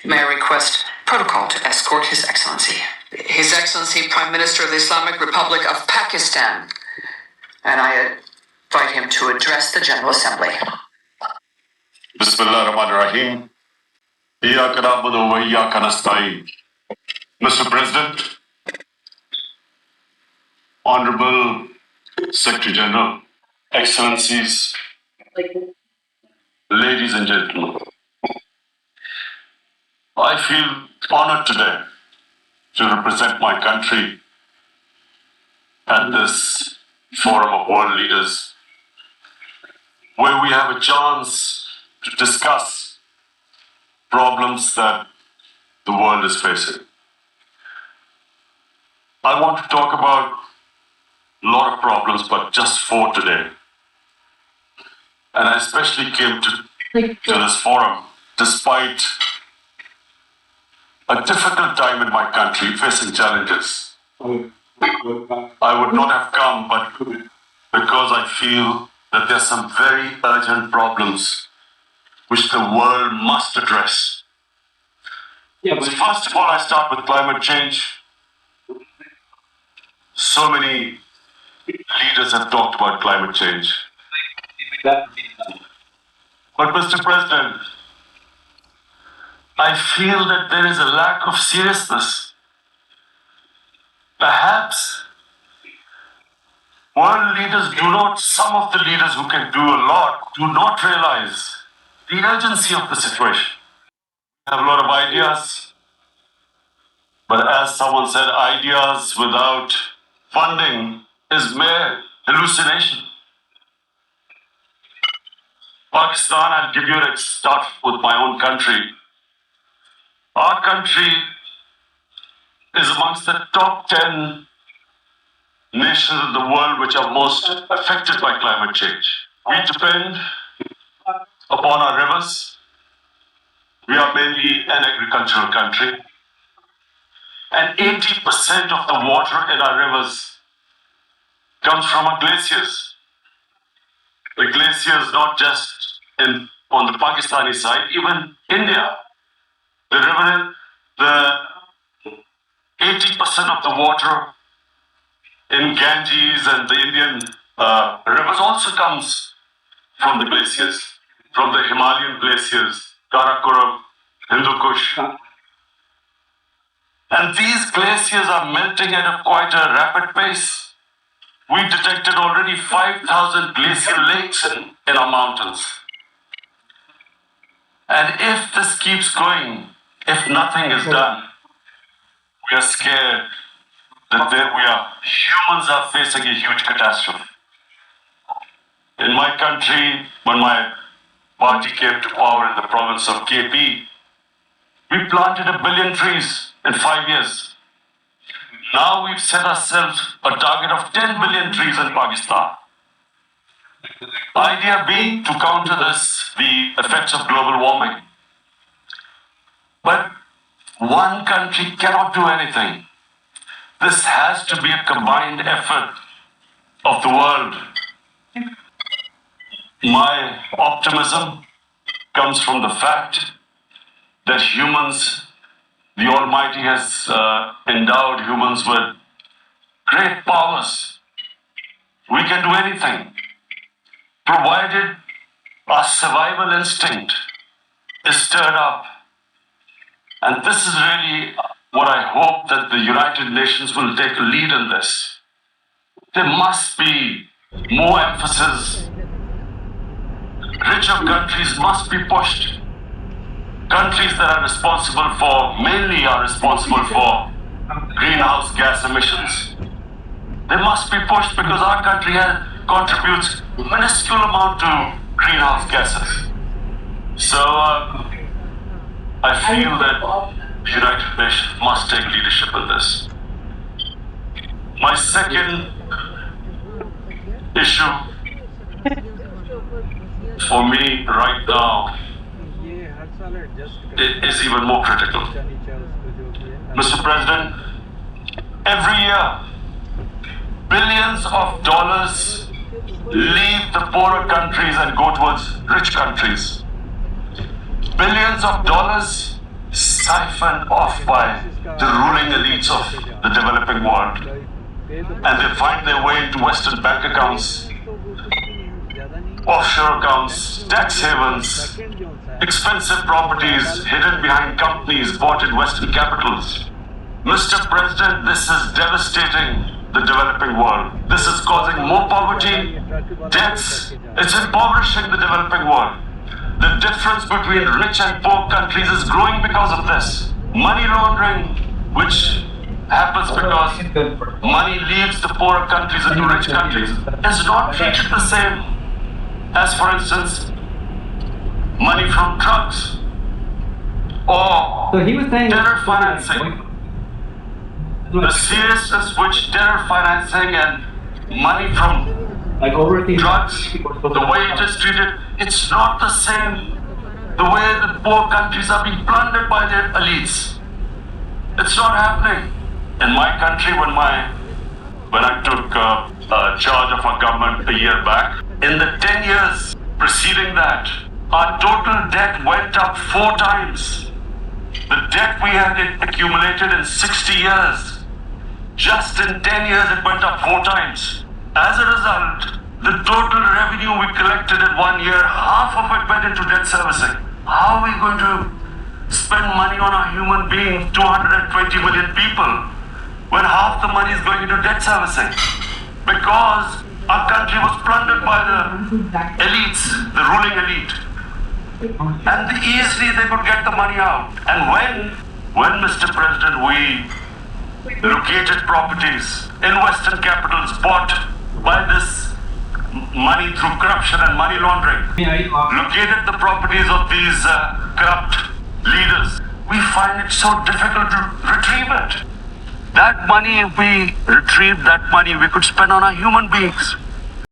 May I request protocol to escort His Excellency? His Excellency, Prime Minister of the Islamic Republic of Pakistan. And I invite him to address the General Assembly. Bismillah ar-Rahman ar-Rahim. Iyyaka na'budu wa iyyaka nasta'in. Mr. President, Honorable Secretary General, Excellencies, ladies and gentlemen, I feel honored today to represent my country at this Forum of World Leaders, where we have a chance to discuss problems that the world is facing. I want to talk about a lot of problems, but just four today. And I especially came to this forum despite a difficult time in my country facing challenges. I would not have come, but because I feel that there are some very urgent problems which the world must address. First of all, I start with climate change. So many leaders have talked about climate change. But Mr. President, I feel that there is a lack of seriousness. Perhaps world leaders some of the leaders who can do a lot, do not realize the urgency of the situation. I have a lot of ideas, but as someone said, ideas without funding is mere hallucination. Pakistan, I'll give you a start with my own country. Our country is amongst the top 10 nations in the world which are most affected by climate change. We depend upon our rivers. We are mainly an agricultural country. And 80% of the water in our rivers comes from our glaciers. The glaciers not just on the Pakistani side, even India. The 80% of the water in Ganges and the Indian rivers also comes from the glaciers, from the Himalayan glaciers, Karakoram, Hindu Kush. And these glaciers are melting at quite a rapid pace. We detected already 5,000 glacial lakes in our mountains. And if this keeps going, if nothing is done, we are scared that humans are facing a huge catastrophe. In my country, when my party came to power in the province of KP, we planted 1 billion trees in 5 years. Now we've set ourselves a target of 10 billion trees in Pakistan. Idea being to counter the effects of global warming. But one country cannot do anything. This has to be a combined effort of the world. My optimism comes from the fact that the Almighty has endowed humans with great powers. We can do anything, provided our survival instinct is stirred up. And this is really what I hope that the United Nations will take a lead in this. There must be more emphasis. Richer countries must be pushed. Countries that mainly are responsible for greenhouse gas emissions. They must be pushed because our country contributes a minuscule amount to greenhouse gases. So I feel that the United Nations must take leadership in this. My second issue for me right now is even more critical. Mr. President, every year, billions of dollars leave the poorer countries and go towards rich countries. Billions of dollars siphoned off by the ruling elites of the developing world. And they find their way into Western bank accounts, offshore accounts, tax havens, expensive properties hidden behind companies bought in Western capitals. Mr. President, this is devastating the developing world. This is causing more poverty, deaths. It's impoverishing the developing world. The difference between rich and poor countries is growing because of this. Money laundering, which happens because money leaves the poorer countries into rich countries, is not treated the same as, for instance, money from drugs or So he was saying terror financing. The seriousness which terror financing and money from like overseas drugs, the way it is treated, it's not the same. The way the poor countries are being plundered by their elites. It's not happening. In my country, when I took charge of our government a year back, in the 10 years preceding that, our total debt went up 4 times. The debt we had accumulated in 60 years, just in 10 years it went up 4 times. As a result, the total revenue we collected in 1 year, half of it went into debt servicing. How are we going to spend money on a human being, 220 million people, when half the money is going into debt servicing? Because our country was plundered by the elites, the ruling elite. And easily they could get the money out. And when Mr. President, we located properties in Western capitals bought by this money through corruption and money laundering, located the properties of these corrupt leaders, we find it so difficult to retrieve it. That money, if we retrieved that money, we could spend on our human beings.